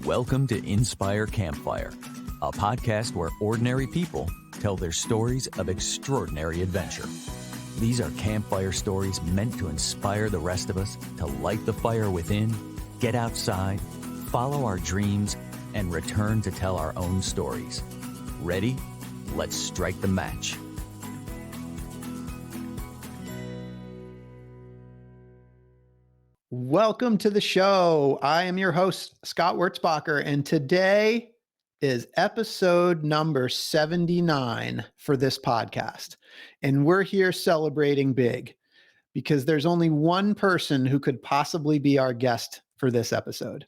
Welcome to Inspire Campfire, a podcast where ordinary people tell their stories of extraordinary adventure. These are campfire stories meant to inspire the rest of us to light the fire within, get outside, follow our dreams, and return to tell our own stories. Ready? Let's strike the match. Welcome to the show. I am your host, Scott Wurtzbacher, and today is episode number 79 for this podcast. And we're here celebrating big because there's only one person who could possibly be our guest for this episode.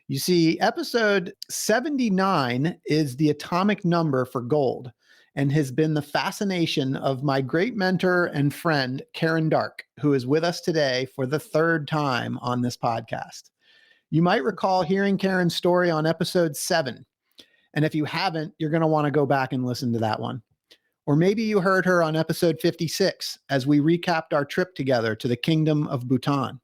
You see, episode 79 is the atomic number for gold and has been the fascination of my great mentor and friend, Karen Darke, who is with us today for the third time on this podcast. You might recall hearing Karen's story on episode 7. And if you haven't, you're going to want to go back and listen to that one. Or maybe you heard her on episode 56 as we recapped our trip together to the Kingdom of Bhutan.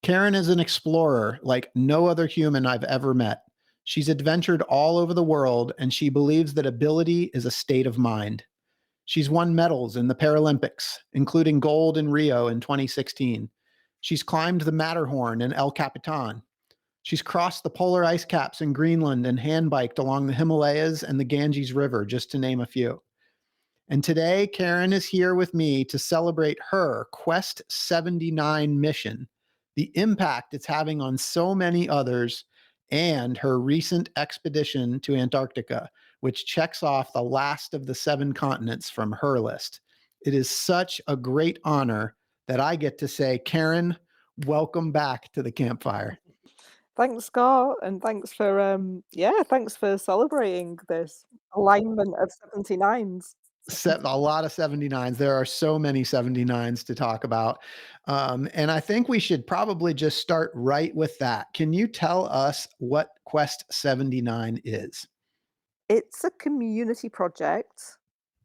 Karen is an explorer like no other human I've ever met. She's adventured all over the world, and she believes that ability is a state of mind. She's won medals in the Paralympics, including gold in Rio in 2016. She's climbed the Matterhorn and El Capitan. She's crossed the polar ice caps in Greenland and hand-biked along the Himalayas and the Ganges River, just to name a few. And today, Karen is here with me to celebrate her Quest79 mission, the impact it's having on so many others, and her recent expedition to Antarctica, which checks off the last of the 7 continents from her list. It is such a great honor that I get to say, Karen, welcome back to the campfire. Thanks, Scott, and thanks for celebrating this alignment of 79s. A lot of 79s. There are so many 79s to talk about. And I think we should probably just start right with that. Can you tell us what Quest 79 is? It's a community project.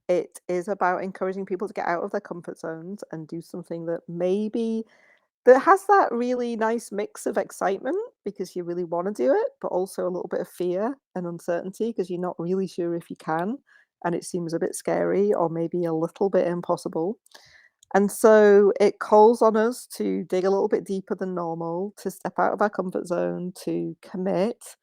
It is about encouraging people to get out of their comfort zones and do something that has that really nice mix of excitement because you really want to do it, but also a little bit of fear and uncertainty because you're not really sure if you can. And it seems a bit scary or maybe a little bit impossible. And so it calls on us to dig a little bit deeper than normal, to step out of our comfort zone, to commit,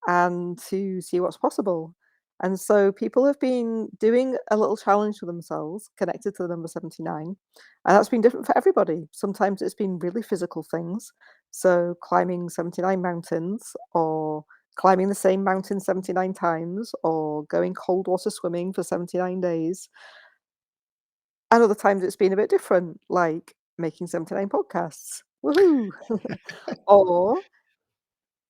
and to see what's possible. And so people have been doing a little challenge for themselves connected to the number 79. And that's been different for everybody. Sometimes it's been really physical things. So climbing 79 mountains or climbing the same mountain 79 times or going cold water swimming for 79 days. And other times it's been a bit different, like making 79 podcasts. Woohoo! Or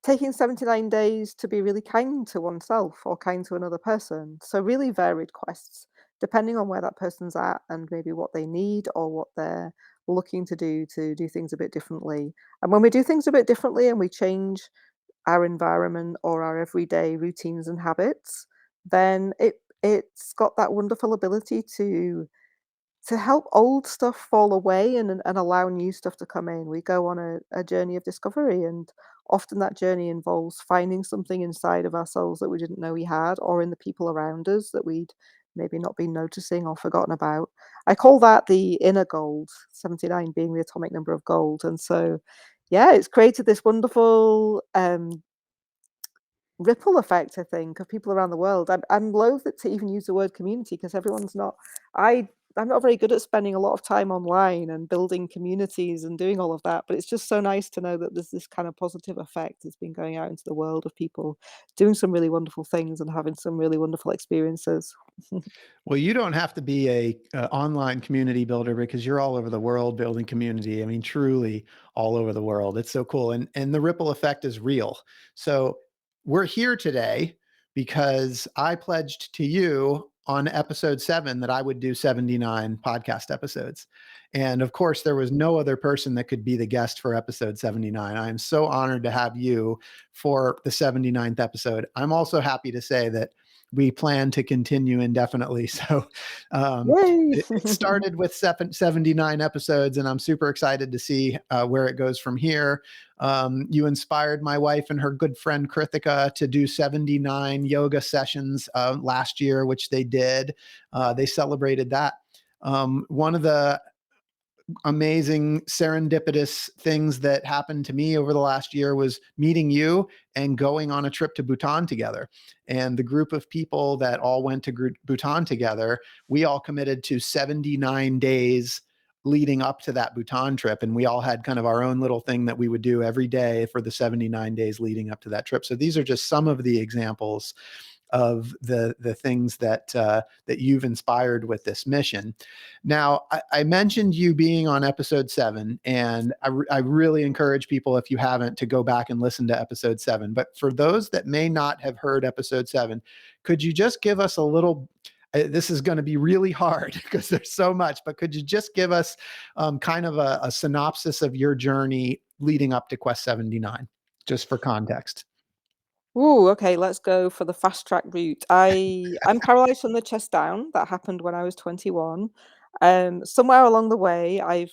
taking 79 days to be really kind to oneself or kind to another person. So really varied quests, depending on where that person's at and maybe what they need or what they're looking to do things a bit differently. And when we do things a bit differently and we change our environment or our everyday routines and habits, then it's got that wonderful ability to help old stuff fall away and allow new stuff to come in. We go on a journey of discovery, and often that journey involves finding something inside of ourselves that we didn't know we had, or in the people around us that we'd maybe not been noticing or forgotten about. I call that the inner gold, 79 being the atomic number of gold. And so, yeah, it's created this wonderful ripple effect, I think, of people around the world. I'm loath to even use the word community because everyone's not. I'm not very good at spending a lot of time online and building communities and doing all of that, but it's just so nice to know that there's this kind of positive effect that's been going out into the world of people doing some really wonderful things and having some really wonderful experiences. Well, you don't have to be a online community builder because you're all over the world building community. I mean, truly all over the world. It's so cool. And the ripple effect is real. So we're here today because I pledged to you on episode 7 that I would do 79 podcast episodes. And of course, there was no other person that could be the guest for episode 79. I am so honored to have you for the 79th episode. I'm also happy to say that we plan to continue indefinitely. So Yay! it started with 79 episodes, and I'm super excited to see where it goes from here. You inspired my wife and her good friend Krithika to do 79 yoga sessions last year, which they did. They celebrated that. One of the amazing serendipitous things that happened to me over the last year was meeting you and going on a trip to Bhutan together. And the group of people that all went to Bhutan together, we all committed to 79 days leading up to that Bhutan trip. And we all had kind of our own little thing that we would do every day for the 79 days leading up to that trip. So these are just some of the examples of the things that that you've inspired with this mission. Now, I mentioned you being on episode 7, and I really encourage people, if you haven't, to go back and listen to episode 7. But for those that may not have heard episode 7, could you just give us a little? This is going to be really hard because there's so much, but could you just give us kind of a synopsis of your journey leading up to Quest 79, just for context? Ooh, okay, let's go for the fast track route. I'm paralyzed from the chest down. That happened when I was 21. Somewhere along the way, I've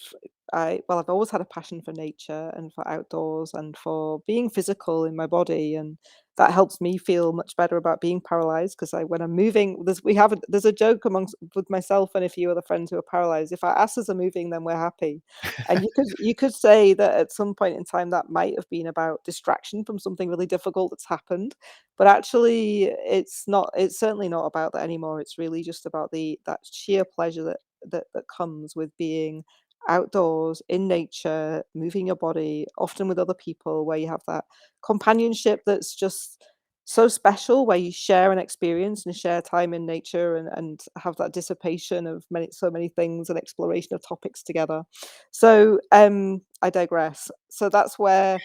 always had a passion for nature and for outdoors and for being physical in my body, and that helps me feel much better about being paralyzed because when I'm moving, there's a joke amongst with myself and a few other friends who are paralyzed. If our asses are moving, then we're happy. And you could say that at some point in time that might have been about distraction from something really difficult that's happened, but actually it's not. It's certainly not about that anymore. It's really just about that sheer pleasure that comes with being outdoors in nature, moving your body, often with other people, where you have that companionship that's just so special, where you share an experience and share time in nature and have that dissipation of so many things and exploration of topics together. So I digress. So that's where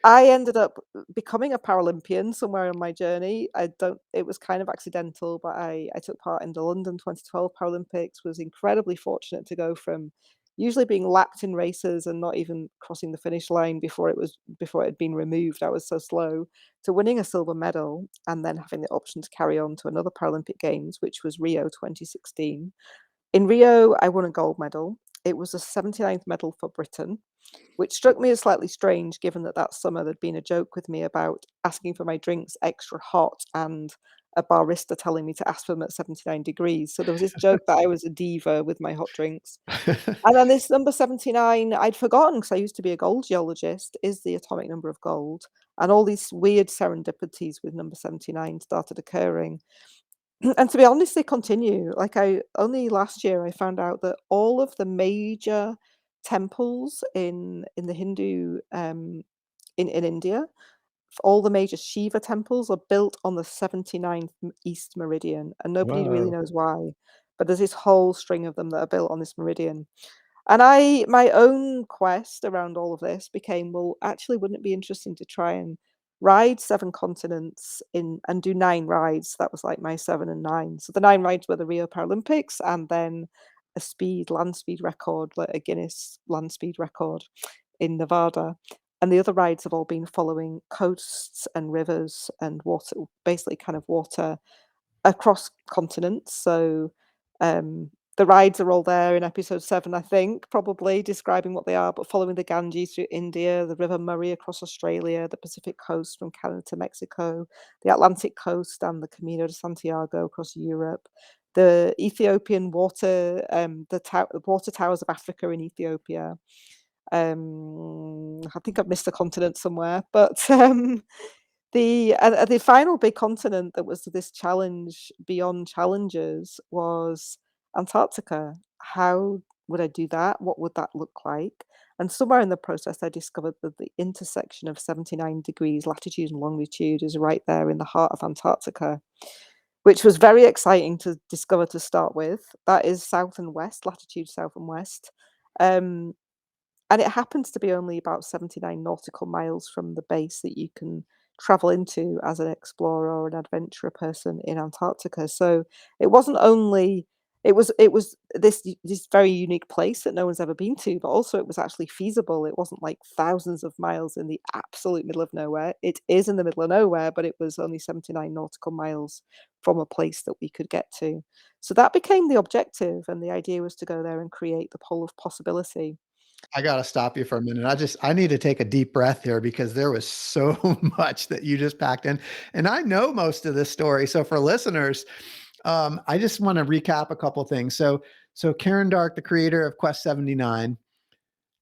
I ended up becoming a Paralympian somewhere on my journey. It was kind of accidental, but I took part in the London 2012 Paralympics, was incredibly fortunate to go from usually being lapped in races and not even crossing the finish line before it had been removed. I was so slow, to winning a silver medal and then having the option to carry on to another Paralympic Games, which was Rio 2016. In Rio, I won a gold medal. It was the 79th medal for Britain, which struck me as slightly strange given that summer there'd been a joke with me about asking for my drinks extra hot and a barista telling me to ask for them at 79 degrees. So there was this joke that I was a diva with my hot drinks. And then this number 79, I'd forgotten because I used to be a gold geologist, is the atomic number of gold. And all these weird serendipities with number 79 started occurring. And to be honest, they continue. Like I only last year I found out that all of the major temples in the Hindu in India, all the major Shiva temples are built on the 79th east meridian, and nobody really Whoa. knows why. But there's this whole string of them that are built on this meridian. And my own quest around all of this became, well, actually, wouldn't it be interesting to try and ride 7 continents and do 9 rides? That was like my 7 and 9. So the 9 rides were the Rio Paralympics and then land speed record, like a Guinness land speed record in Nevada. And the other rides have all been following coasts and rivers and water, basically kind of water across continents. So the rides are all there in episode 7, I think, probably describing what they are, but following the Ganges through India, the River Murray across Australia, the Pacific coast from Canada to Mexico, the Atlantic coast and the Camino de Santiago across Europe, the Ethiopian water, the water towers of Africa in Ethiopia. I think I've missed a continent somewhere, but the final big continent that was this challenge beyond challenges was Antarctica. How would I do that? What would that look like? And somewhere in the process, I discovered that the intersection of 79 degrees latitude and longitude is right there in the heart of Antarctica, which was very exciting to discover to start with. That is south and west, latitude south and west. Um, and it happens to be only about 79 nautical miles from the base that you can travel into as an explorer or an adventurer person in Antarctica. So it wasn't only It was this very unique place that no one's ever been to, but also it was actually feasible. It wasn't like thousands of miles in the absolute middle of nowhere. It is in the middle of nowhere, but it was only 79 nautical miles from a place that we could get to. So that became the objective, and the idea was to go there and create the pole of possibility. I gotta stop you for a minute. I need to take a deep breath here because there was so much that you just packed in, and I know most of this story. So for listeners, I just want to recap a couple things. So Karen Darke, the creator of Quest79,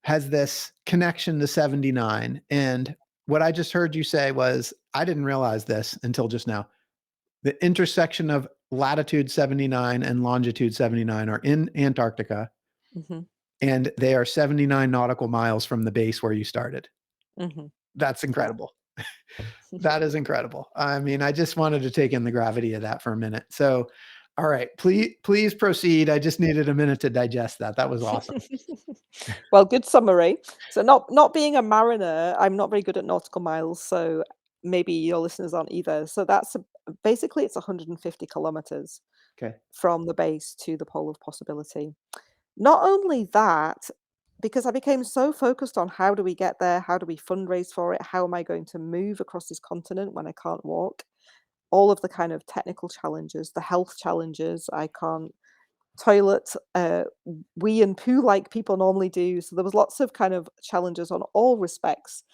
has this connection to 79. And what I just heard you say was, I didn't realize this until just now. The intersection of latitude 79 and longitude 79 are in Antarctica, Mhm, and they are 79 nautical miles from the base where you started. mhm. That's Yeah. incredible. That is incredible. I mean, I just wanted to take in the gravity of that for a minute. So, all right, please proceed. I just needed a minute to digest that. That was awesome. Well, good summary. So not being a mariner, I'm not very good at nautical miles, so maybe your listeners aren't either. So basically it's 150 kilometers Okay. from the base to the pole of possibility. Not only that, because I became so focused on how do we get there, how do we fundraise for it, how am I going to move across this continent when I can't walk, all of the kind of technical challenges, the health challenges, I can't toilet, wee and poo like people normally do. So there was lots of kind of challenges on all respects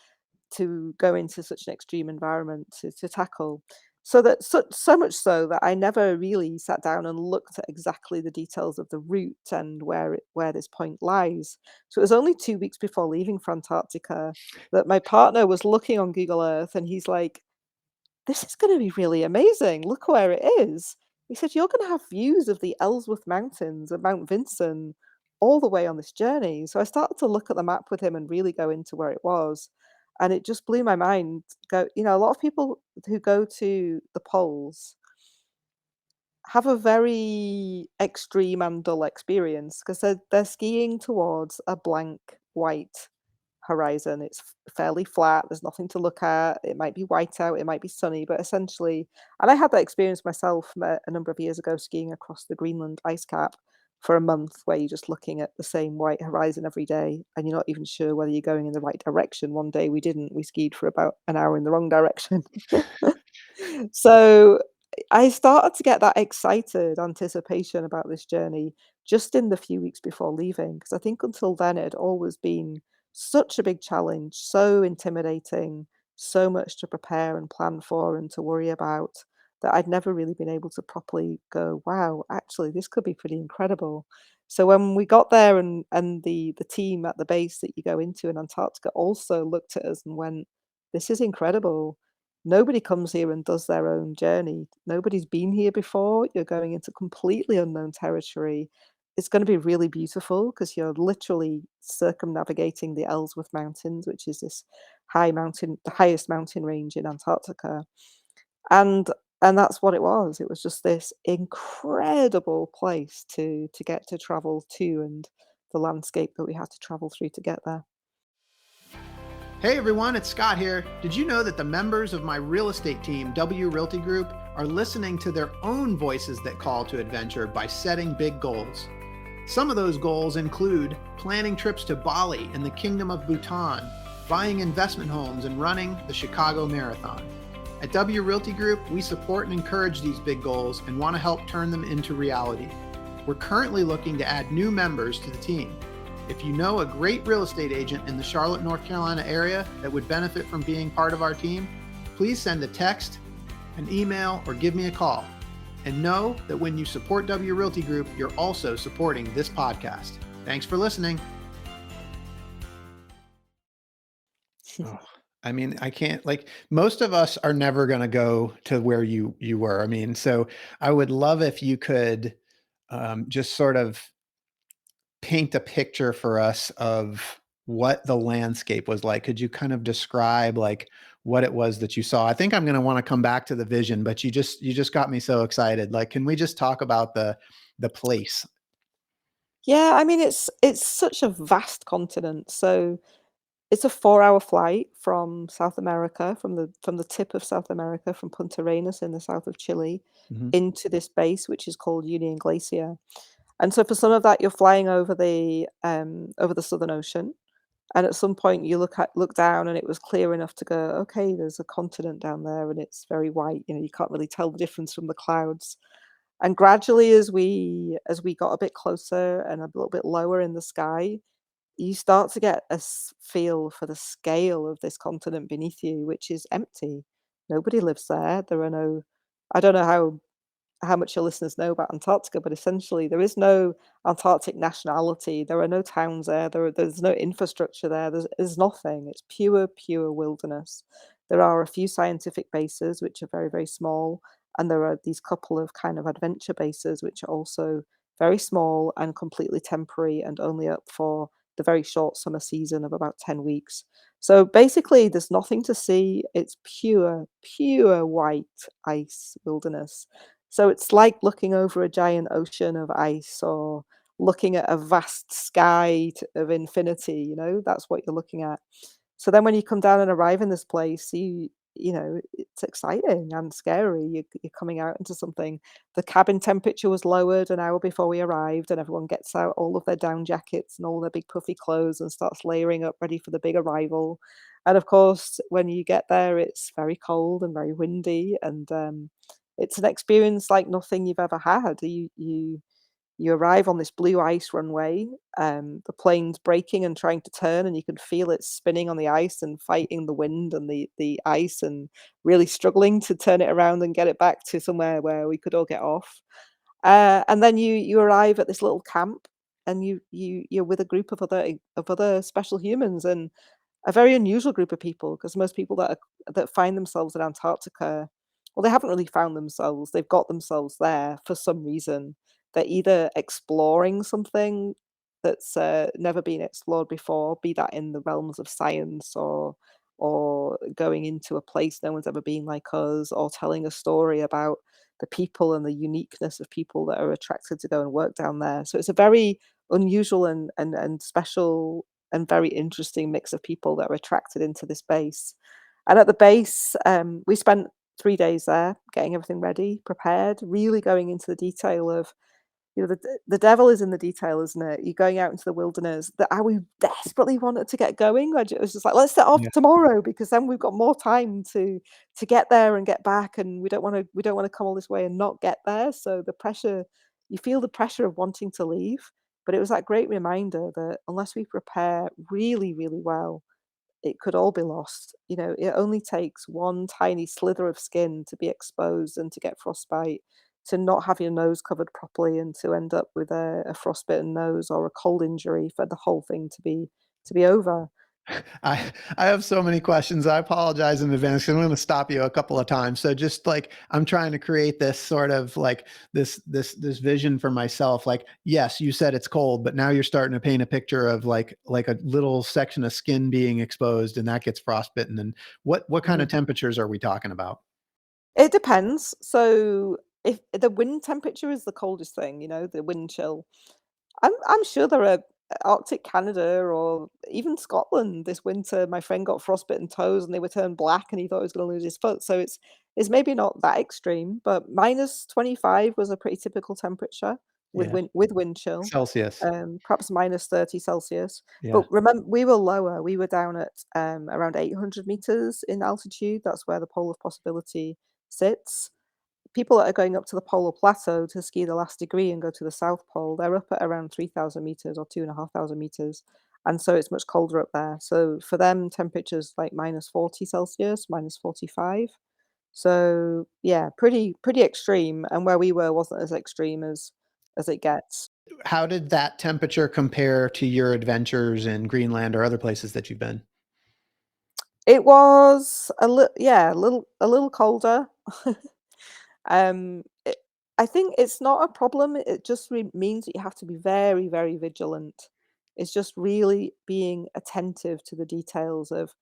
to go into such an extreme environment to tackle. So much so that I never really sat down and looked at exactly the details of the route and where this point lies. So it was only 2 weeks before leaving for Antarctica that my partner was looking on Google Earth and he's like, "This is gonna be really amazing. Look where it is." He said, "You're gonna have views of the Ellsworth Mountains and Mount Vinson all the way on this journey." So I started to look at the map with him and really go into where it was, and it just blew my mind. A lot of people who go to the poles have a very extreme and dull experience because they're skiing towards a blank white horizon. It's fairly flat. There's nothing to look at. It might be white out. It might be sunny, but essentially, and I had that experience myself a number of years ago, skiing across the Greenland ice cap for a month, where you're just looking at the same white horizon every day, and you're not even sure whether you're going in the right direction. One day we didn't. We skied for about an hour in the wrong direction. So I started to get that excited anticipation about this journey just in the few weeks before leaving, because I think until then it had always been such a big challenge, so intimidating, so much to prepare and plan for and to worry about, that I'd never really been able to properly go, wow, actually, this could be pretty incredible. So when we got there and the team at the base that you go into in Antarctica also looked at us and went, this is incredible. Nobody comes here and does their own journey. Nobody's been here before. You're going into completely unknown territory. It's going to be really beautiful because you're literally circumnavigating the Ellsworth Mountains, which is this the highest mountain range in Antarctica. And and that's what it was. It was just this incredible place to get to travel to, and the landscape that we had to travel through to get there. Hey everyone, it's Scott here. Did you know that the members of my real estate team, W Realty Group, are listening to their own voices that call to adventure by setting big goals? Some of those goals include planning trips to Bali and the Kingdom of Bhutan, buying investment homes, and running the Chicago Marathon. At W Realty Group, we support and encourage these big goals and want to help turn them into reality. We're currently looking to add new members to the team. If you know a great real estate agent in the Charlotte, North Carolina area that would benefit from being part of our team, please send a text, an email, or give me a call. And know that when you support W Realty Group, you're also supporting this podcast. Thanks for listening. Oh, I mean, I can't, like, most of us are never going to go to where you were. I mean, so I would love if you could just sort of paint a picture for us of what the landscape was like. Could you kind of describe like what it was that you saw? I think I'm going to want to come back to the vision, but you just got me so excited. Like, can we just talk about the place? Yeah, I mean, it's such a vast continent. So it's a 4-hour flight from South America, from the tip of South America, from Punta Arenas in the south of Chile, Mhm. into this base, which is called Union Glacier. And so for some of that, you're flying over the Southern Ocean, and at some point you look down and it was clear enough to go, okay, there's a continent down there and it's very white. You can't really tell the difference from the clouds. And gradually, as we got a bit closer and a little bit lower in the sky, you start to get a feel for the scale of this continent beneath you, which is empty. Nobody lives there. There are no, I don't know how much your listeners know about Antarctica, but essentially there is no Antarctic nationality. There are no towns there. There's no infrastructure there. There's nothing. It's pure, pure wilderness. There are a few scientific bases, which are very, very small, and there are these couple of kind of adventure bases, which are also very small and completely temporary and only up for the very short summer season of about 10 weeks. So basically, there's nothing to see. It's pure, pure white ice wilderness. So it's like looking over a giant ocean of ice or looking at a vast sky of infinity, that's what you're looking at. So then when you come down and arrive in this place, it's exciting and scary. You're coming out into something. The cabin temperature was lowered an hour before we arrived, and everyone gets out all of their down jackets and all their big puffy clothes and starts layering up ready for the big arrival. And of course, when you get there, it's very cold and very windy, and it's an experience like nothing you've ever had. You arrive on this blue ice runway, the plane's braking and trying to turn, and you can feel it spinning on the ice and fighting the wind and the ice and really struggling to turn it around and get it back to somewhere where we could all get off. And then you arrive at this little camp, and you're with a group of other special humans, and a very unusual group of people, because most people that find themselves in Antarctica, well, they haven't really found themselves. They've got themselves there for some reason. They're either exploring something that's never been explored before, be that in the realms of science or going into a place no one's ever been like us, or telling a story about the people and the uniqueness of people that are attracted to go and work down there. So it's a very unusual and special and very interesting mix of people that are attracted into this base. And at the base, we spent 3 days there getting everything ready, prepared, really going into the detail of, the devil is in the detail, isn't it? You're going out into the wilderness. That I we desperately wanted to get going. It was just like, let's set off Yeah. tomorrow because then we've got more time to get there and get back, and we don't want to come all this way and not get there. So the pressure, you feel the pressure of wanting to leave, but it was that great reminder that unless we prepare really, really well, it could all be lost. It only takes one tiny slither of skin to be exposed and to get frostbite, to not have your nose covered properly and to end up with a frostbitten nose or a cold injury for the whole thing to be over. I have so many questions. I apologize in advance 'cause I'm going to stop you a couple of times. So just like I'm trying to create this sort of like this vision for myself. Like, yes, you said it's cold, but now you're starting to paint a picture of like a little section of skin being exposed and that gets frostbitten. And what kind of Mhm. temperatures are we talking about? It depends. So if the wind temperature is the coldest thing, the wind chill. I'm sure there are Arctic Canada or even Scotland this winter. My friend got frostbitten toes and they were turned black and he thought he was going to lose his foot. So it's maybe not that extreme, but -25 was a pretty typical temperature with Yeah. wind chill. Celsius. Perhaps -30 Celsius. Yeah. But remember, we were lower. We were down at around 800 meters in altitude. That's where the pole of possibility sits. People that are going up to the polar plateau to ski the last degree and go to the South Pole, they're up at around 3,000 meters or 2,500 meters. And so it's much colder up there. So for them, temperatures like -40 Celsius, -45. So yeah, pretty extreme. And where we were wasn't as extreme as it gets. How did that temperature compare to your adventures in Greenland or other places that you've been? It was a little colder. It, I think it's not a problem. It just means that you have to be very, very vigilant. It's just really being attentive to the details of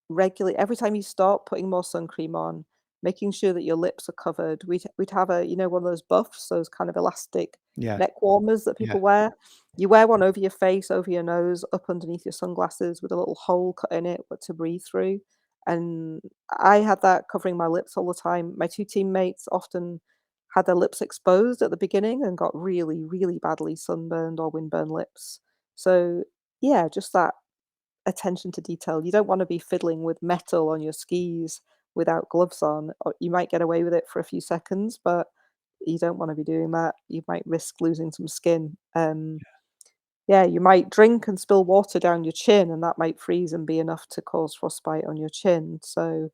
regularly every time you stop, putting more sun cream on, making sure that your lips are covered. We'd have one of those buffs, those kind of elastic Yeah. neck warmers that Yeah. people wear. You wear one over your face, over your nose, up underneath your sunglasses with a little hole cut in it to breathe through. And I had that covering my lips all the time. My two teammates often had their lips exposed at the beginning and got really, really badly sunburned or windburned lips. So yeah, just that attention to detail. You don't want to be fiddling with metal on your skis without gloves on. Or you might get away with it for a few seconds, but you don't want to be doing that. You might risk losing some skin. Yeah, you might drink and spill water down your chin, and that might freeze and be enough to cause frostbite on your chin. So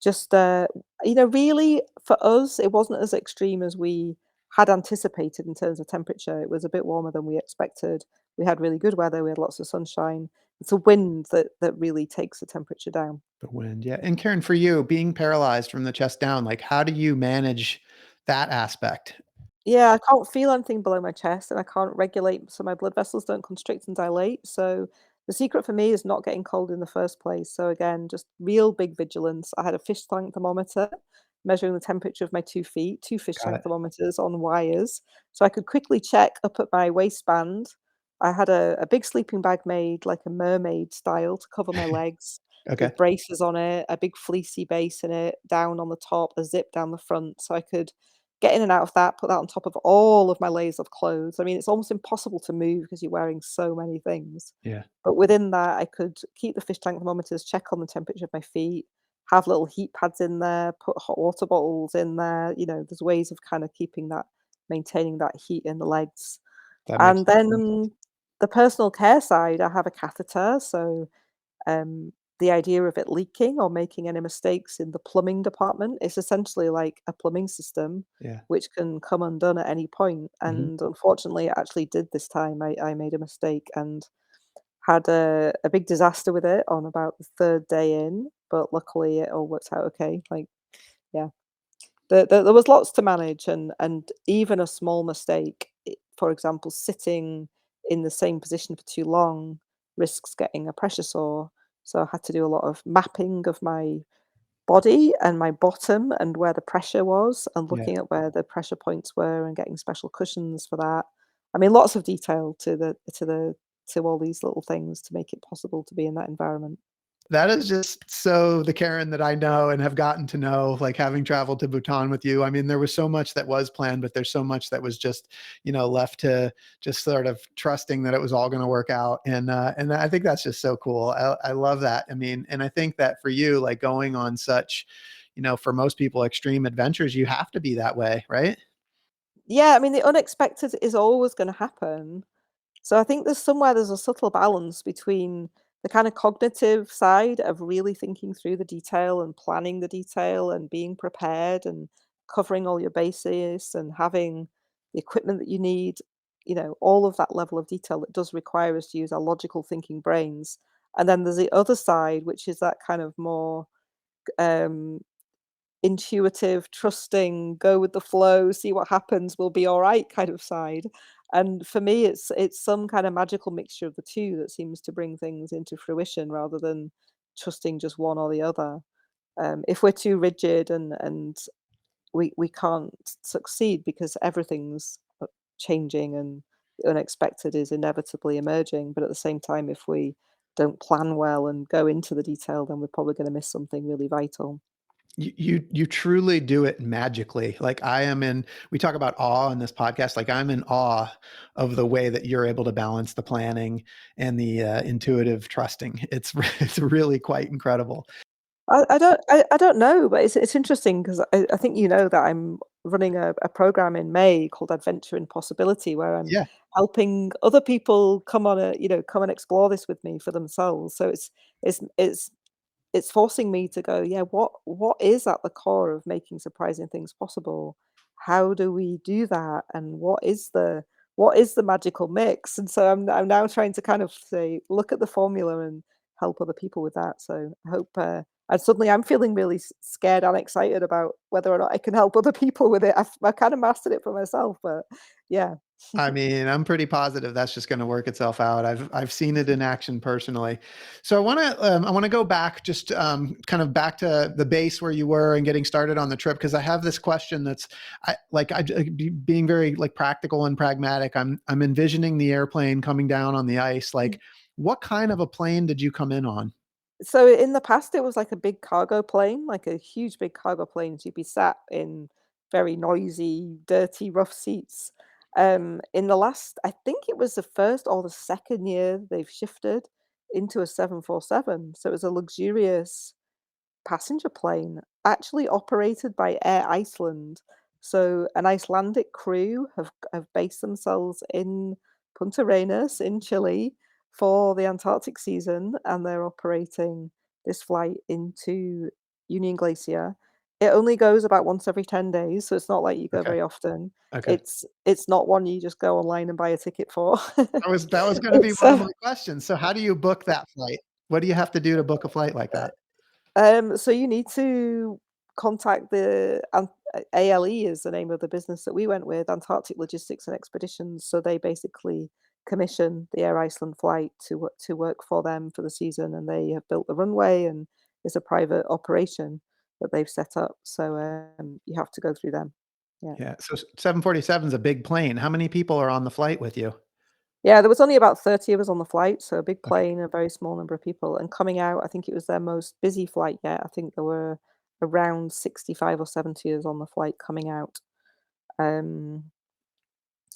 just, really for us, it wasn't as extreme as we had anticipated in terms of temperature. It was a bit warmer than we expected. We had really good weather. We had lots of sunshine. It's a wind that really takes the temperature down. The wind, yeah. And Karen, for you, being paralyzed from the chest down, like how do you manage that aspect? Yeah, I can't feel anything below my chest and I can't regulate, so my blood vessels don't constrict and dilate. So the secret for me is not getting cold in the first place. So again, just real big vigilance. I had a fish tank thermometer measuring the temperature of my 2 feet, two fish Got tank it. thermometers on wires. So I could quickly check up at my waistband. I had a big sleeping bag made like a mermaid style to cover my legs Okay. with braces on it, a big fleecy base in it, down on the top, a zip down the front. So I could get in and out of that, put that on top of all of my layers of clothes. I mean, it's almost impossible to move because you're wearing so many things. Yeah. But within that, I could keep the fish tank thermometers, check on the temperature of my feet, have little heat pads in there, put hot water bottles in there. There's ways of kind of keeping that, maintaining that heat in the legs. That makes And sense. then the personal care side, I have a catheter. So the idea of it leaking or making any mistakes in the plumbing department is essentially like a plumbing system Yeah. which can come undone at any point. Mhm. And unfortunately, it actually did this time. I made a mistake and had a big disaster with it on about the third day in, but luckily it all worked out okay. Like, yeah, there was lots to manage, and even a small mistake, for example, sitting in the same position for too long risks getting a pressure sore. So I had to do a lot of mapping of my body and my bottom and where the pressure was, and Yeah. looking at where the pressure points were, and getting special cushions for that. I mean, lots of detail to all these little things to make it possible to be in that environment. That is just so the Karen that I know and have gotten to know, like having traveled to Bhutan with you. I mean, there was so much that was planned, but there's so much that was just, left to just sort of trusting that it was all going to work out. And I think that's just so cool. I love that. I mean, and I think that for you, like going on such, for most people, extreme adventures, you have to be that way, right? Yeah, I mean, the unexpected is always going to happen. So I think there's a subtle balance between the kind of cognitive side of really thinking through the detail and planning the detail and being prepared and covering all your bases and having the equipment that you need, all of that level of detail that does require us to use our logical thinking brains. And then there's the other side, which is that kind of more um, intuitive, trusting, go with the flow, see what happens, we'll be all right kind of side. And for me, it's some kind of magical mixture of the two that seems to bring things into fruition rather than trusting just one or the other. If we're too rigid and we can't succeed because everything's changing and the unexpected is inevitably emerging. But at the same time, if we don't plan well and go into the detail, then we're probably going to miss something really vital. You truly do it magically. Like we talk about awe in this podcast. Like I'm in awe of the way that you're able to balance the planning and the intuitive trusting. It's it's really quite incredible. I don't know, but it's interesting because I think that I'm running a program in May called Adventure in Possibility, where I'm Yeah. helping other people come and explore this with me for themselves. So it's it's forcing me to go, yeah, what is at the core of making surprising things possible? How do we do that? And what is the magical mix? And so I'm now trying to kind of say, look at the formula and help other people with that. So I hope and suddenly I'm feeling really scared and excited about whether or not I can help other people with it. I've kind of mastered it for myself, but yeah. I mean, I'm pretty positive that's just going to work itself out. I've seen it in action personally. So I want to go back just kind of back to the base where you were and getting started on the trip, because I have this question that's being very like practical and pragmatic. I'm envisioning the airplane coming down on the ice. Like, what kind of a plane did you come in on? So in the past, it was like a big cargo plane, like a huge big cargo plane. So you'd be sat in very noisy, dirty, rough seats. In the last, I think it was the first or the second year they've shifted into a 747. So it was a luxurious passenger plane, actually operated by Air Iceland. So an Icelandic crew have based themselves in Punta Arenas in Chile for the Antarctic season, and they're operating this flight into Union Glacier. It only goes about once every 10 days, so it's not like you go Okay. very often. Okay. It's not one you just go online and buy a ticket for. That was going to be It's one of my questions. So how do you book that flight? What do you have to do to book a flight like that? So you need to contact ALE is the name of the business that we went with, Antarctic Logistics and Expeditions. So they basically commission the Air Iceland flight to work for them for the season, and they have built the runway, and it's a private operation that they've set up. So you have to go through them. Yeah. Yeah. So 747 is a big plane. How many people are on the flight with you? Yeah, there was only about 30 of us on the flight, so a big Okay. plane, a very small number of people. And coming out, I think it was their most busy flight yet. I think there were around 65 or 70 of us on the flight coming out. Um,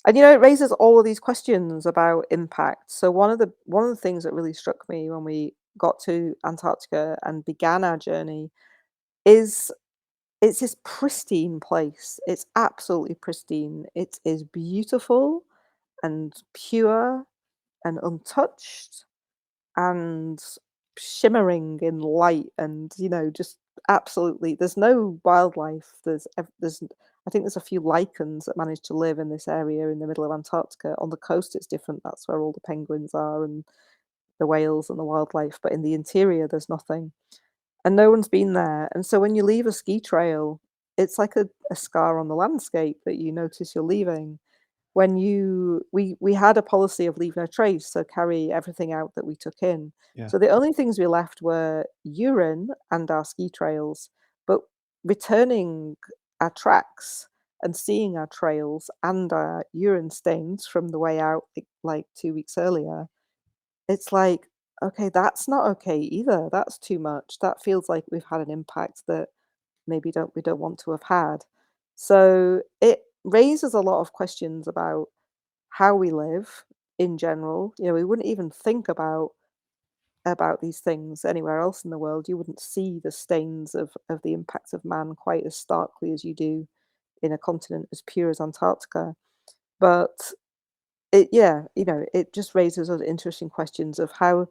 and it raises all of these questions about impact. So one of the things that really struck me when we got to Antarctica and began our journey is it's this pristine place. It's absolutely pristine. It is beautiful and pure and untouched and shimmering in light, and just absolutely, there's no wildlife. There's I think there's a few lichens that manage to live in this area in the middle of Antarctica. On the coast it's different, that's where all the penguins are and the whales and the wildlife, but in the interior there's nothing, and no one's been there. And so when you leave a ski trail, it's like a scar on the landscape that you notice you're leaving. When you we had a policy of leave no trace, so carry everything out that we took in. Yeah. So the only things we left were urine and our ski trails, but returning our tracks and seeing our trails and our urine stains from the way out, like 2 weeks earlier, it's like, okay, that's not okay either. That's too much. That feels like we've had an impact that maybe we don't want to have had. So it raises a lot of questions about how we live in general. We wouldn't even think about these things anywhere else in the world. You wouldn't see the stains of the impacts of man quite as starkly as you do in a continent as pure as Antarctica. But it just raises those interesting questions of how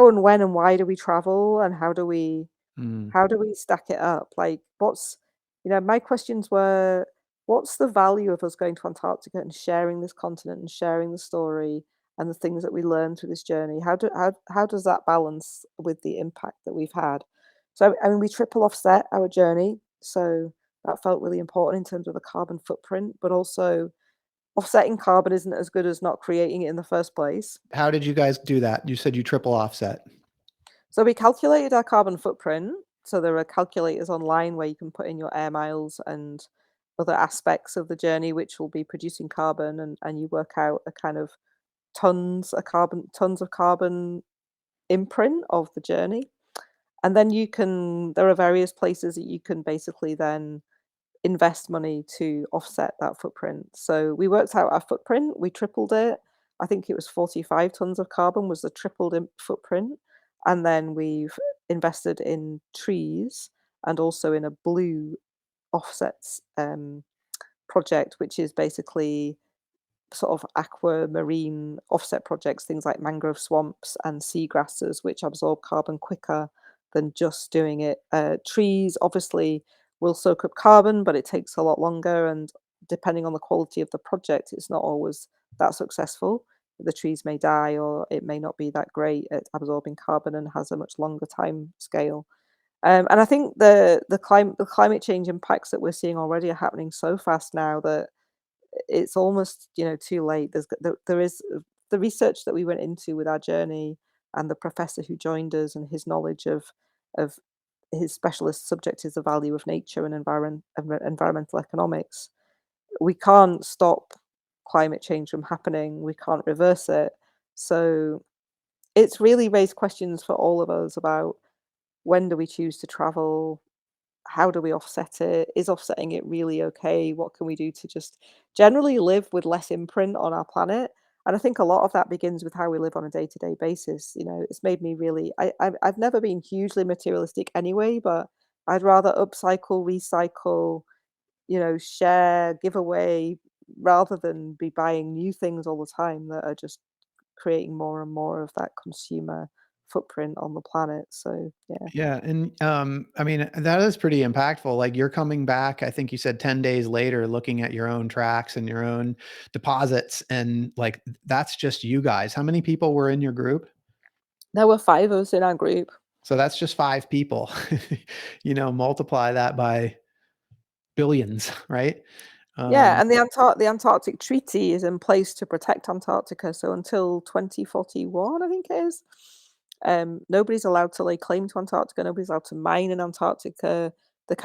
and when and why do we travel, and Mm. how do we stack it up? Like, my questions were, what's the value of us going to Antarctica and sharing this continent and sharing the story and the things that we learned through this journey? How does that balance with the impact that we've had? So, I mean, we triple offset our journey, so that felt really important in terms of the carbon footprint, but also offsetting carbon isn't as good as not creating it in the first place. How did you guys do that? You said you triple offset. So we calculated our carbon footprint. So there are calculators online where you can put in your air miles and other aspects of the journey which will be producing carbon, and you work out a kind of tons of carbon imprint of the journey. And then there are various places that you can basically then invest money to offset that footprint. So we worked out our footprint, we tripled it. I think it was 45 tons of carbon was the tripled footprint. And then we've invested in trees and also in a blue offsets project, which is basically sort of aquamarine offset projects, things like mangrove swamps and seagrasses, which absorb carbon quicker than just doing it. Trees obviously will soak up carbon, but it takes a lot longer. And depending on the quality of the project, it's not always that successful. The trees may die, or it may not be that great at absorbing carbon and has a much longer time scale. And I think the climate change impacts that we're seeing already are happening so fast now that it's almost too late. There is the research that we went into with our journey, and the professor who joined us, and his knowledge of his specialist subject is the value of nature and environmental economics. We can't stop climate change from happening. We can't reverse it. So it's really raised questions for all of us about, when do we choose to travel? how do we offset it? Is offsetting it really okay? What can we do to just generally live with less imprint on our planet? And I think a lot of that begins with how we live on a day-to-day basis. It's made me really. I've never been hugely materialistic anyway, but I'd rather upcycle, recycle, share, give away, rather than be buying new things all the time that are just creating more and more of that consumer footprint on the planet. So yeah. Yeah, and, I mean, that is pretty impactful, like, you're coming back, I think you said 10 days later, looking at your own tracks and your own deposits, and, like, that's just you guys. How many people were in your group? There were 5 of us in our group. So that's just 5 people. Multiply that by billions, right? Yeah, Um, and the Antarctic Treaty is in place to protect Antarctica, so until 2041, I think it is, nobody's allowed to lay claim to Antarctica, nobody's allowed to mine in Antarctica. The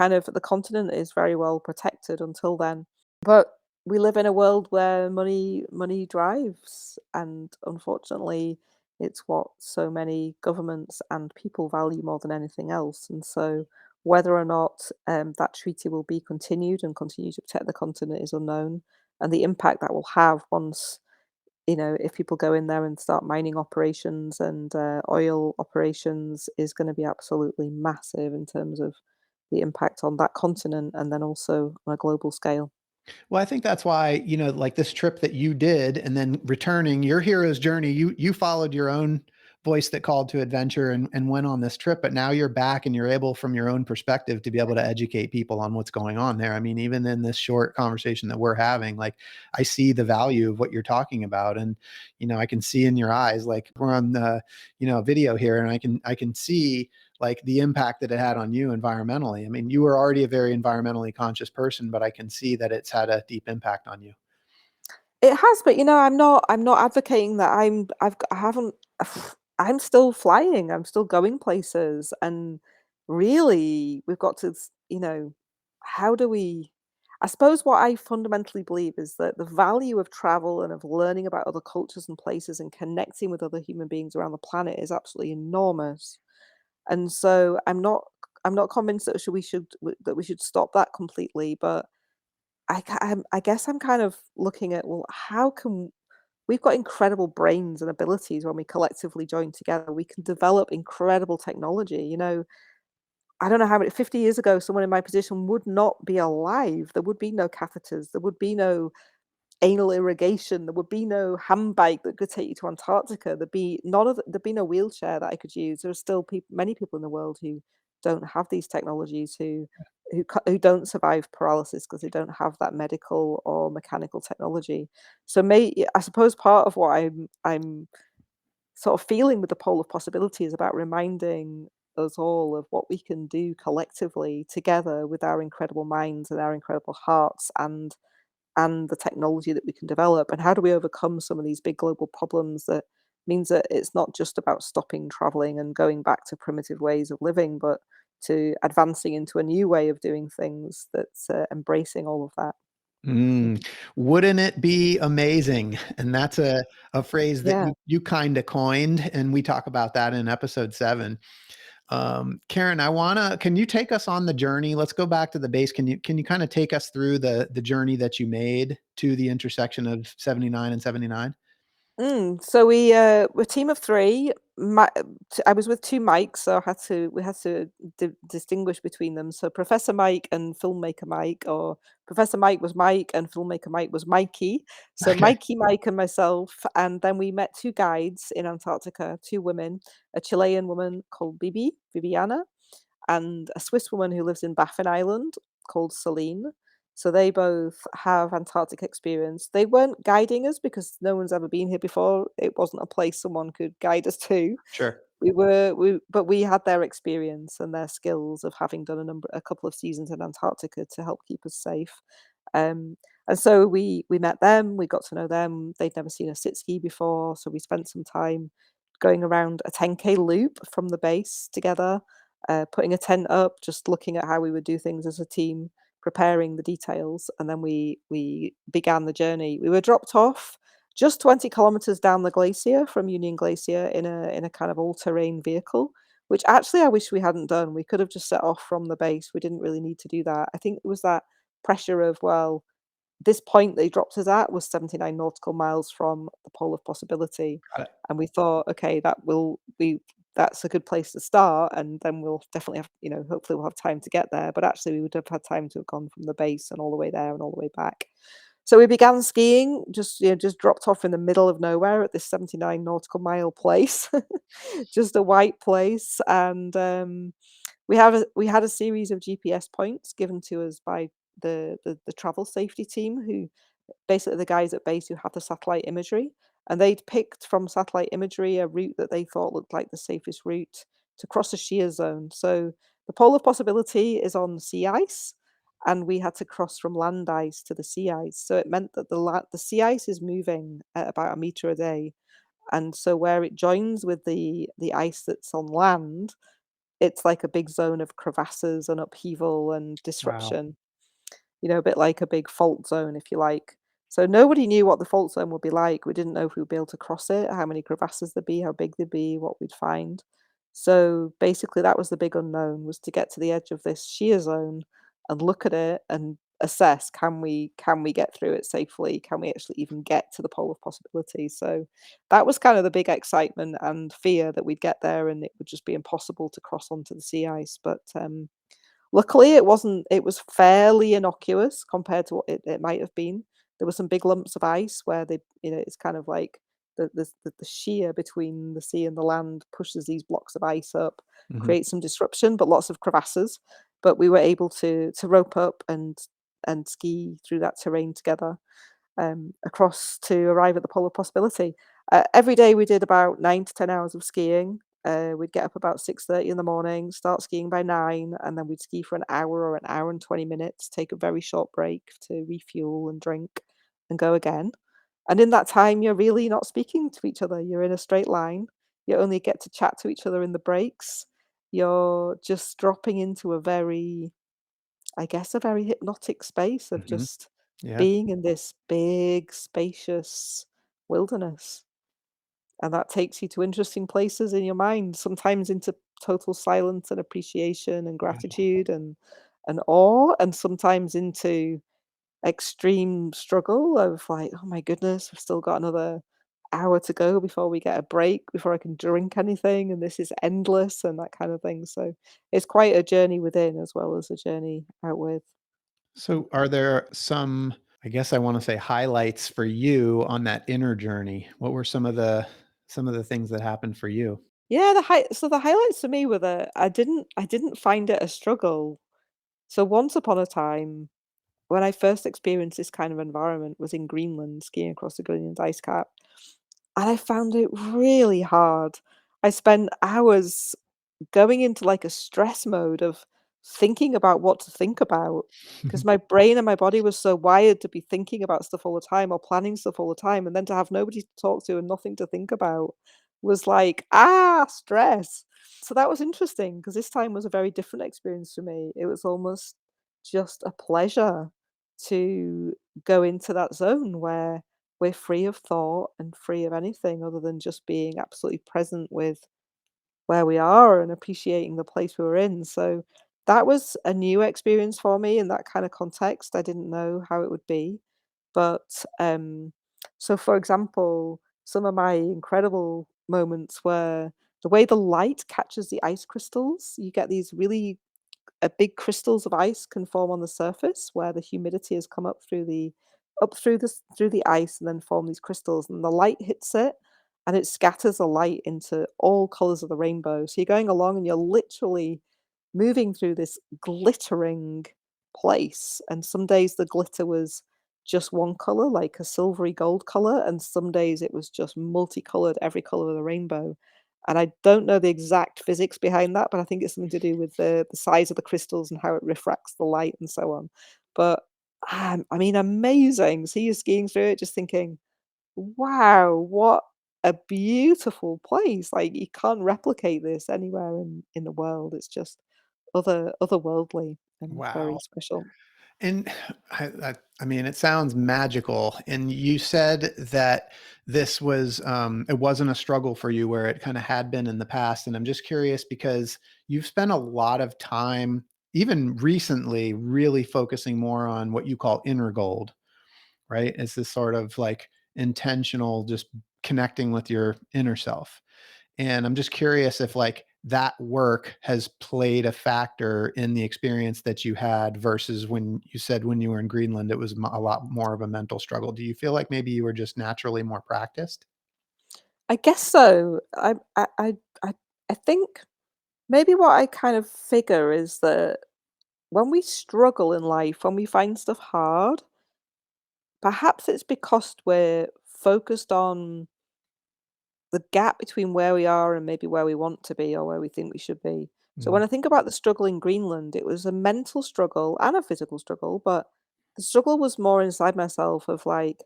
continent is very well protected until then. But we live in a world where money drives, and unfortunately, it's what so many governments and people value more than anything else. And so, whether or not that treaty will be continued and continue to protect the continent is unknown, and the impact that will have once if people go in there and start mining operations and oil operations is going to be absolutely massive in terms of the impact on that continent and then also on a global scale. Well, I think that's why, like this trip that you did and then returning your hero's journey, you followed your own voice that called to adventure and went on this trip, but now you're back and you're able from your own perspective to be able to educate people on what's going on there. I mean, even in this short conversation that we're having, like I see the value of what you're talking about. And, I can see in your eyes, like we're on the, video here and I can see like the impact that it had on you environmentally. I mean, you were already a very environmentally conscious person, but I can see that it's had a deep impact on you. It has, but I'm not advocating that I haven't I'm still flying, I'm still going places, and really we've got to how do we I suppose what I fundamentally believe is that the value of travel and of learning about other cultures and places and connecting with other human beings around the planet is absolutely enormous. And so I'm not convinced that we should stop that completely, but I guess I'm kind of looking at, well, how can we've got incredible brains and abilities when we collectively join together. We can develop incredible technology. I don't know how many 50 years ago, someone in my position would not be alive. There would be no catheters. There would be no anal irrigation. There would be no handbike that could take you to Antarctica. There'd be no wheelchair that I could use. There are still many people in the world who don't have these technologies, who don't survive paralysis because they don't have that medical or mechanical technology. So, I suppose part of what I'm sort of feeling with the pole of possibility is about reminding us all of what we can do collectively together with our incredible minds and our incredible hearts and the technology that we can develop, and how do we overcome some of these big global problems that means that it's not just about stopping traveling and going back to primitive ways of living, but to advancing into a new way of doing things that's embracing all of that. Mm, Mhm. wouldn't it be amazing? And that's a phrase that Yeah. you kind of coined, and we talk about that in episode 7. Karen, can you take us on the journey? Let's go back to the base. Can you kind of take us through the journey that you made to the intersection of 79 and 79? So we're a team of 3. I was with 2 Mikes, so we had to distinguish between them. So Professor Mike and Filmmaker Mike, or Professor Mike was Mike and Filmmaker Mike was Mikey. So Okay, Mikey Mike and myself, and then we met 2 guides in Antarctica, 2 women, a Chilean woman called Bibiana, and a Swiss woman who lives in Baffin Island called Celine. So they both have Antarctic experience. They weren't guiding us because no one's ever been here before. It wasn't a place someone could guide us to. sure. But we had their experience and their skills of having done a couple of seasons in Antarctica to help keep us safe. Um, and so we met them. We got to know them. They'd never seen a sit ski before, so we spent some time going around a 10K loop from the base together, putting a tent up, just looking at how we would do things as a team, preparing the details, and then we began the journey. We were dropped off just 20 kilometers down the glacier from Union Glacier in a kind of all-terrain vehicle, which actually I wish we hadn't done. We could have just set off from the base. We didn't really need to do that. I think it was that pressure of, well, this point they dropped us at was 79 nautical miles from the pole of possibility, Got it. and we thought, okay, that's a good place to start, and then we'll definitely have, hopefully we'll have time to get there. But actually, we would have had time to have gone from the base and all the way there and all the way back. So we began skiing, just dropped off in the middle of nowhere at this 79 nautical mile place, just a white place, and we had a series of GPS points given to us by the travel safety team, who basically the guys at base who had the satellite imagery, and they'd picked from satellite imagery a route that they thought looked like the safest route to cross a shear zone. So the pole of possibility is on sea ice, and we had to cross from land ice to the sea ice. So it meant that the sea ice is moving at about a meter a day, and so where it joins with the ice that's on land, it's like a big zone of crevasses and upheaval and Wow. disruption, a bit like a big fault zone, if you like. So nobody knew what the fault zone would be like. We didn't know if we would be able to cross it, how many crevasses there'd be, how big they'd be, what we'd find. So basically, that was the big unknown, was to get to the edge of this shear zone and look at it and assess, can we get through it safely? Can we actually even get to the pole of possibility? So that was kind of the big excitement and fear that we'd get there and it would just be impossible to cross onto the sea ice. But luckily, it wasn't. It was fairly innocuous compared to what it might have been. There were some big lumps of ice where it's kind of like the shear between the sea and the land pushes these blocks of ice up, Mhm. creates some disruption, but lots of crevasses. But we were able to rope up and ski through that terrain together, across to arrive at the pole of possibility. Every day we did about 9 to 10 hours of skiing. We'd get up about 6:30 in the morning, start skiing by 9, and then we'd ski for an hour or an hour and 20 minutes, take a very short break to refuel and drink, and go again. And in that time, you're really not speaking to each other. You're in a straight line. You only get to chat to each other in the breaks. You're just dropping into a very hypnotic space of Mhm. just Yeah. being in this big, spacious wilderness. And that takes you to interesting places in your mind, sometimes into total silence and appreciation and Wow. gratitude and awe, and sometimes into extreme struggle of like, oh my goodness, we've still got another hour to go before we get a break, before I can drink anything, and this is endless and that kind of thing. So it's quite a journey within as well as a journey out with. So are there some, I guess I want to say, highlights for you on that inner journey? What were some of the things that happened for you? Yeah, the highlights for me were that I didn't find it a struggle. So once upon a time, when I first experienced this kind of environment was in Greenland, skiing across the Greenland ice cap, and I found it really hard. I spent hours going into like a stress mode of thinking about what to think about, because my brain and my body was so wired to be thinking about stuff all the time or planning stuff all the time, and then to have nobody to talk to and nothing to think about was like, stress. So that was interesting because this time was a very different experience for me. It was almost just a pleasure to go into that zone where we're free of thought and free of anything other than just being absolutely present with where we are and appreciating the place we were in. So that was a new experience for me in that kind of context. I didn't know how it would be. But so for example, some of my incredible moments were the way the light catches the ice crystals. You get these really big crystals of ice can form on the surface where the humidity has come up through the ice and then form these crystals, and the light hits it and it scatters the light into all colors of the rainbow. So you're going along and you're literally moving through this glittering place, and some days the glitter was just one color, like a silvery gold color, and some days it was just multicolored, every color of the rainbow. And I don't know the exact physics behind that, but I think it's something to do with the size of the crystals and how it refracts the light and so on. But I mean, amazing. So you're skiing through it, just thinking, wow, what a beautiful place. Like you can't replicate this anywhere in the world. It's just otherworldly and very Wow. special. And I mean, it sounds magical. And you said that this was, it wasn't a struggle for you where it kind of had been in the past. And I'm just curious because you've spent a lot of time, even recently, really focusing more on what you call inner gold, right? It's this sort of like intentional, just connecting with your inner self. And I'm just curious if like that work has played a factor in the experience that you had versus when you said when you were in Greenland, it was a lot more of a mental struggle. Do you feel like maybe you were just naturally more practiced? I guess so. I I think maybe what I kind of figure is that when we struggle in life, when we find stuff hard, perhaps it's because we're focused on the gap between where we are and maybe where we want to be or where we think we should be. So when Mm, I think about the struggle in Greenland, it was a mental struggle and a physical struggle, but the struggle was more inside myself of like,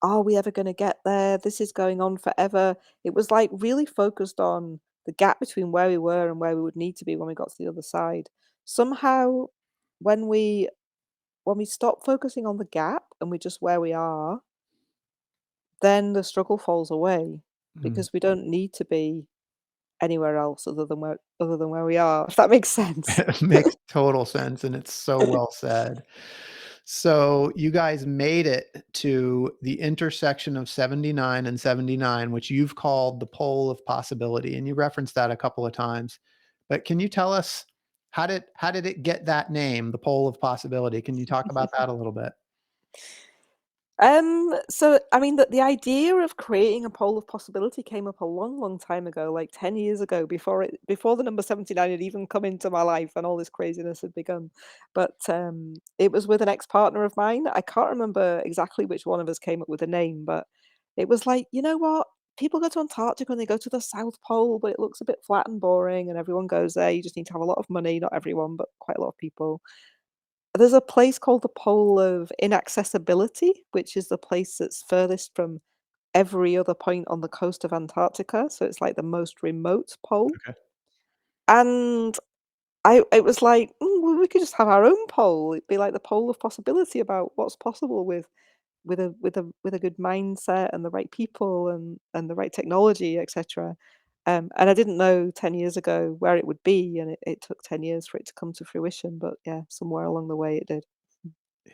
are we ever going to get there? This is going on forever. It was like really focused on the gap between where we were and where we would need to be when we got to the other side. Somehow, when we stop focusing on the gap and we're just where we are, then the struggle falls away mm. because we don't need to be anywhere else other than where we are, if that makes sense. It makes total sense, and it's so well said. So you guys made it to the intersection of 79 and 79, which you've called the pole of possibility, and you referenced that a couple of times. But can you tell us how did it get that name, the pole of possibility? Can you talk about that a little bit? So I mean the idea of creating a pole of possibility came up a long, long time ago, like 10 years ago, before the number 79 had even come into my life and all this craziness had begun. But it was with an ex-partner of mine. I can't remember exactly which one of us came up with a name, but it was like, you know what? People go to Antarctica and they go to the South Pole, but it looks a bit flat and boring, and everyone goes there. You just need to have a lot of money. Not everyone, but quite a lot of people. There's a place called the Pole of Inaccessibility, which is the place that's furthest from every other point on the coast of Antarctica, so it's like the most remote pole. Okay. And I it was like, well, we could just have our own pole. It'd be like the pole of possibility about what's possible with a good mindset and the right people and the right technology, etc. And I didn't know 10 years ago where it would be, and it took 10 years for it to come to fruition. But yeah, somewhere along the way it did. Yeah.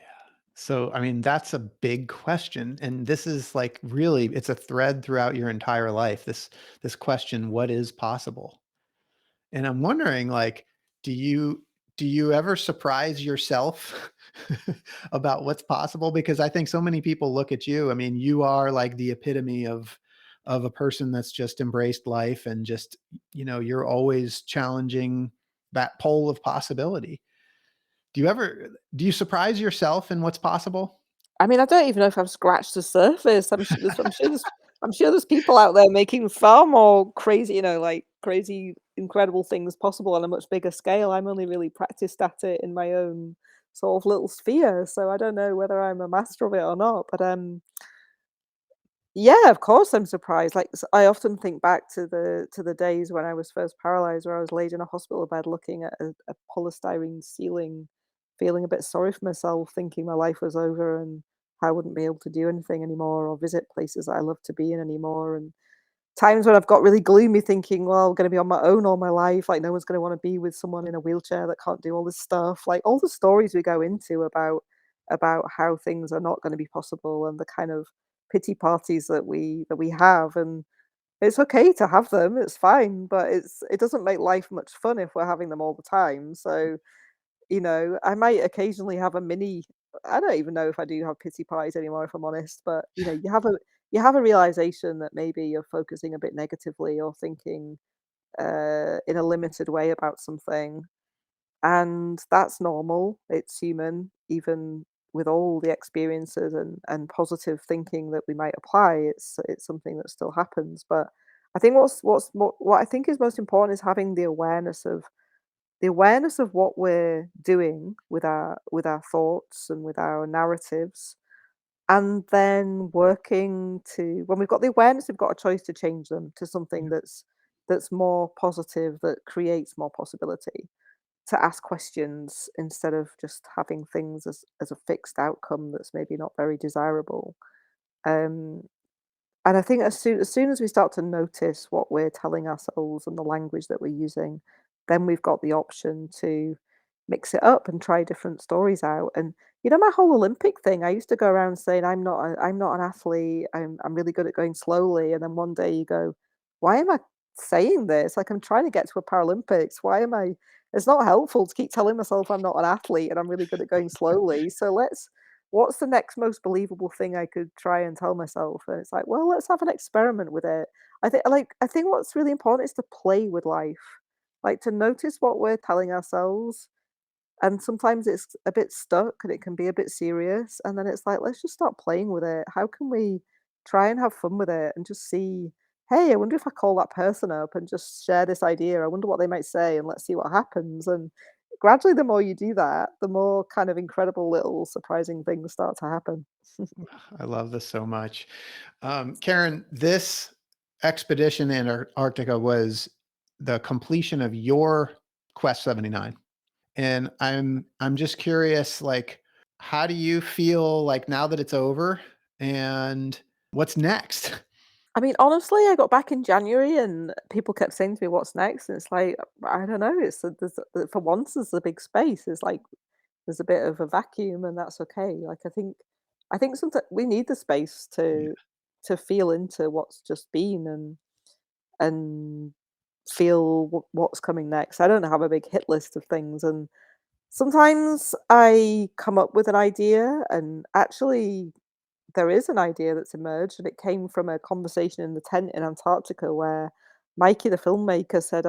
So, I mean, that's a big question, and this is like really it's a thread throughout your entire life. This question, what is possible? And I'm wondering, like, do you do you ever surprise yourself about what's possible? Because I think so many people look at you. I mean, you are like the epitome of a person that's just embraced life and just, you're always challenging that pole of possibility. Do you surprise yourself in what's possible? I mean, I don't even know if I've scratched the surface. I'm sure there's people out there making far more crazy, like crazy, incredible things possible on a much bigger scale. I'm only really practiced at it in my own sort of little sphere, so I don't know whether I'm a master of it or not. But yeah, of course I'm surprised. Like I often think back to the days when I was first paralyzed, where I was laid in a hospital bed looking at a polystyrene ceiling, feeling a bit sorry for myself, thinking my life was over and I wouldn't be able to do anything anymore or visit places that I love to be in anymore. And times when I've got really gloomy, thinking, well, I'm going to be on my own all my life. Like no one's going to want to be with someone in a wheelchair that can't do all this stuff. Like all the stories we go into about how things are not going to be possible and the kind of pity parties that we have. And it's okay to have them, it's fine, but it doesn't make life much fun if we're having them all the time. So I might occasionally have a mini. I don't even know if I do have pity parties anymore, if I'm honest, but you have a realization that maybe you're focusing a bit negatively or thinking in a limited way about something, and that's normal. It's human, even with all the experiences and positive thinking that we might apply. It's something that still happens. But I think what I think is most important is having the awareness of what we're doing with our thoughts and with our narratives, and then working to when we've got the awareness, we've got a choice to change them to something that's more positive, that creates more possibility. to ask questions instead of just having things as a fixed outcome that's maybe not very desirable. Um, and I think as soon as we start to notice what we're telling ourselves and the language that we're using, then we've got the option to mix it up and try different stories out. And my whole Olympic thing, I used to go around saying I'm not an athlete. I'm really good at going slowly. And then one day you go, why am I saying this? Like I'm trying to get to a Paralympics. Why am I? It's not helpful to keep telling myself I'm not an athlete and I'm really good at going slowly. So what's the next most believable thing I could try and tell myself? And it's like, well, let's have an experiment with it. I think what's really important is to play with life, like to notice what we're telling ourselves. And sometimes it's a bit stuck and it can be a bit serious. And then it's like, let's just start playing with it. How can we try and have fun with it and just see, hey, I wonder if I call that person up and just share this idea. I wonder what they might say and let's see what happens. And gradually, the more you do that, the more kind of incredible little surprising things start to happen. I love this so much. Karen, this expedition in Antarctica was the completion of your Quest 79. And I'm just curious, like, how do you feel like now that it's over and what's next? I mean, honestly, I got back in January and people kept saying to me, "What's next?" And it's like, I don't know. For once, there's a big space. It's like there's a bit of a vacuum, and that's okay. Like I think sometimes we need the space Yeah. to feel into what's just been and feel what's coming next. I don't have a big hit list of things, and sometimes I come up with an idea, and actually there is an idea that's emerged, and it came from a conversation in the tent in Antarctica where Mikey, the filmmaker, said,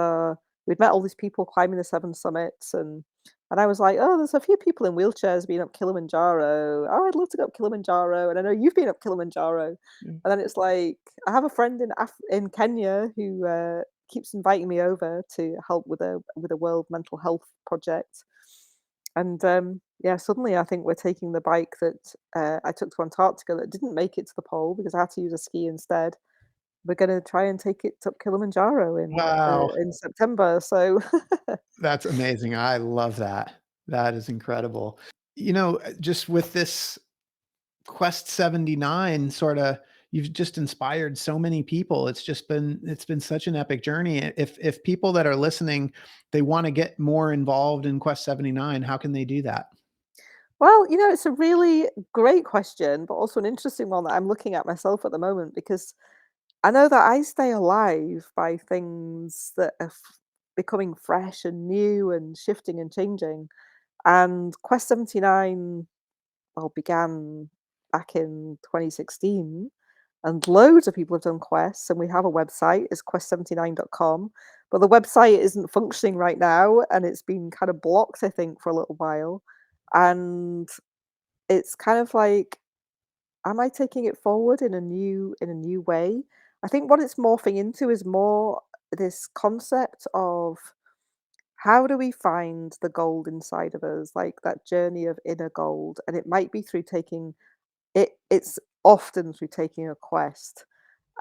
we'd met all these people climbing the seven summits, and I was like, oh, there's a few people in wheelchairs being up Kilimanjaro. Oh, I'd love to go up Kilimanjaro, and I know you've been up Kilimanjaro. Yeah. And then it's like I have a friend in Kenya who keeps inviting me over to help with a World Mental Health project. And yeah, suddenly I think we're taking the bike that I took to Antarctica that didn't make it to the pole because I had to use a ski instead. We're going to try and take it up Kilimanjaro Wow. in September. So That's amazing. I love that. That is incredible. Just with this Quest 79 sorta, you've just inspired so many people. It's been such an epic journey. If people that are listening, they wanna get more involved in Quest 79, how can they do that? well, it's a really great question, but also an interesting one that I'm looking at myself at the moment because I know that I stay alive by things that are becoming fresh and new and shifting and changing. And Quest 79, well, began back in 2016, and loads of people have done quests, and we have a website, it's quest79.com. But the website isn't functioning right now, and it's been kind of blocked, I think, for a little while. And it's kind of like, am I taking it forward in a new way? I think what it's morphing into is more this concept of how do we find the gold inside of us, like that journey of inner gold. And it might be through taking it's often through taking a quest.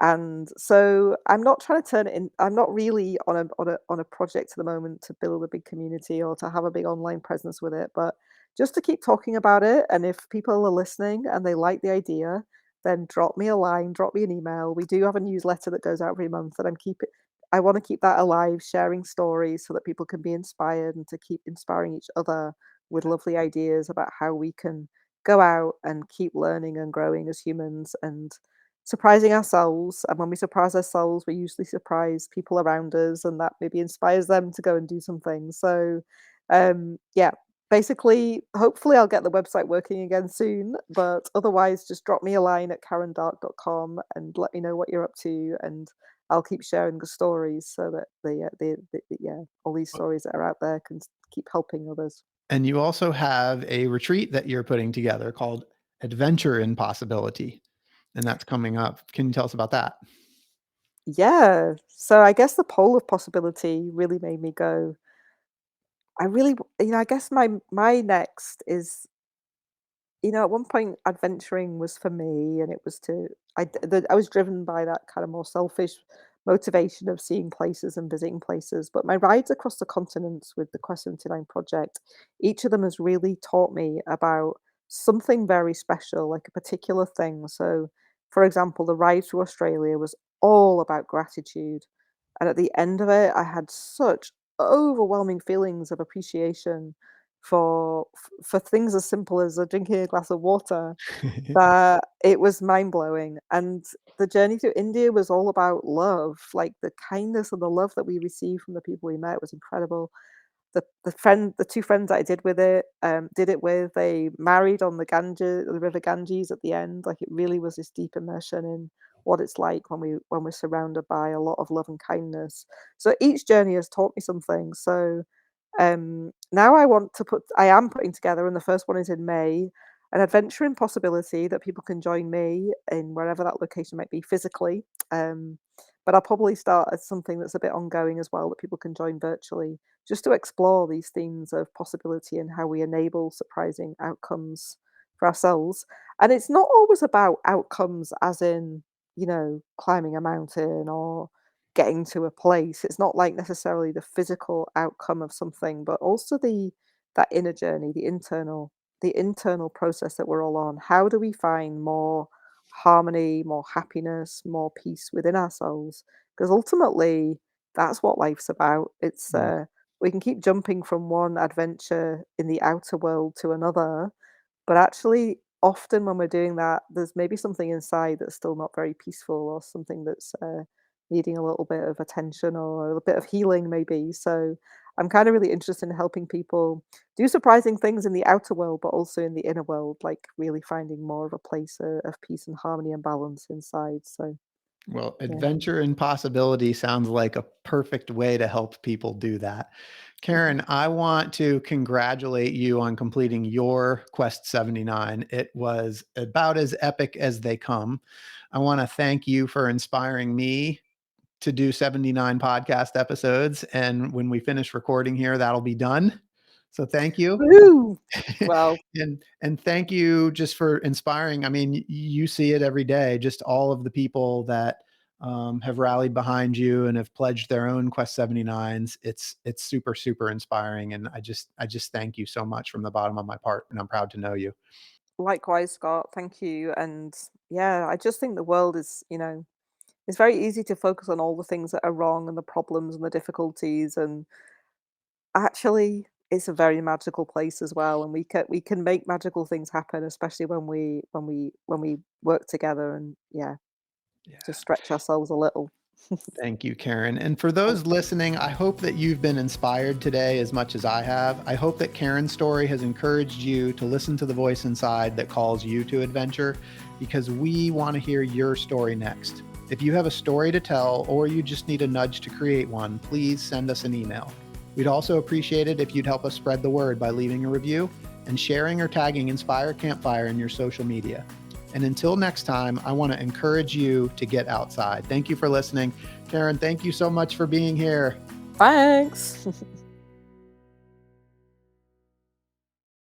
And so I'm not trying to turn it in. I'm not really on a project at the moment to build a big community or to have a big online presence with it, but just to keep talking about it. And if people are listening and they like the idea, then drop me a line, drop me an email. We do have a newsletter that goes out every month, and I want to keep that alive, sharing stories so that people can be inspired and to keep inspiring each other with lovely ideas about how we can go out and keep learning and growing as humans and surprising ourselves. And when we surprise ourselves, we usually surprise people around us, and that maybe inspires them to go and do something. So, yeah, basically, hopefully, I'll get the website working again soon. But otherwise, just drop me a line at karendark.com and let me know what you're up to, and I'll keep sharing the stories so that yeah, all these stories that are out there can keep helping others. And you also have a retreat that you're putting together called Adventure in Possibility, and that's coming up. Can you tell us about that? Yeah. So I guess the pole of possibility really made me go, I really, I guess my next is, at one point adventuring was for me and it was to, I was driven by that kind of more selfish motivation of seeing places and visiting places. But my rides across the continents with the Quest79 project, each of them has really taught me about something very special, like a particular thing. So, for example, the ride through Australia was all about gratitude. And at the end of it, I had such overwhelming feelings of appreciation for things as simple as drinking a glass of water, that it was mind-blowing. And the journey through India was all about love, like the kindness and the love that we received from the people we met was incredible. The two friends that I did it with, they married on the river Ganges at the end. Like, it really was this deep immersion in what it's like when we're surrounded by a lot of love and kindness. So each journey has taught me something. So now I am putting together, and the first one is in May, an adventure in possibility that people can join me in wherever that location might be physically. Um, but I'll probably start as something that's a bit ongoing as well, that people can join virtually, just to explore these themes of possibility and how we enable surprising outcomes for ourselves. And it's not always about outcomes as in, climbing a mountain or getting to a place. It's not like necessarily the physical outcome of something, but also that inner journey, the internal process that we're all on. How do we find more harmony, more happiness, more peace within ourselves? Because ultimately, that's what life's about. It's Mm. We can keep jumping from one adventure in the outer world to another, but actually, often when we're doing that, there's maybe something inside that's still not very peaceful, or something that's needing a little bit of attention or a bit of healing, maybe. So I'm kind of really interested in helping people do surprising things in the outer world, but also in the inner world, like really finding more of a place of peace and harmony and balance inside. So, Well, yeah. adventure and possibility sounds like a perfect way to help people do that. Mhm. Karen, I want to congratulate you on completing your Quest 79. It was about as epic as they come. I want to thank you for inspiring me to do 79 podcast episodes. And when we finish recording here, that'll be done. So thank you. Woohoo! Well, And thank you just for inspiring. I mean, you see it every day, just all of the people that have rallied behind you and have pledged their own Quest 79s. It's super, super inspiring. And I just thank you so much from the bottom of my heart. And I'm proud to know you. likewise, Scott. Thank you. And yeah, I just think the world is, it's very easy to focus on all the things that are wrong and the problems and the difficulties, and actually it's a very magical place as well, and we can make magical things happen, especially when we work together and, yeah, Yeah. just stretch ourselves a little. Thank you, Karen. And for those listening, I hope that you've been inspired today as much as I have. I hope that Karen's story has encouraged you to listen to the voice inside that calls you to adventure, because we want to hear your story next. If you have a story to tell, or you just need a nudge to create one, please send us an email. We'd also appreciate it if you'd help us spread the word by leaving a review and sharing or tagging Inspire Campfire in your social media. And until next time, I want to encourage you to get outside. Thank you for listening. Karen, thank you so much for being here. Thanks.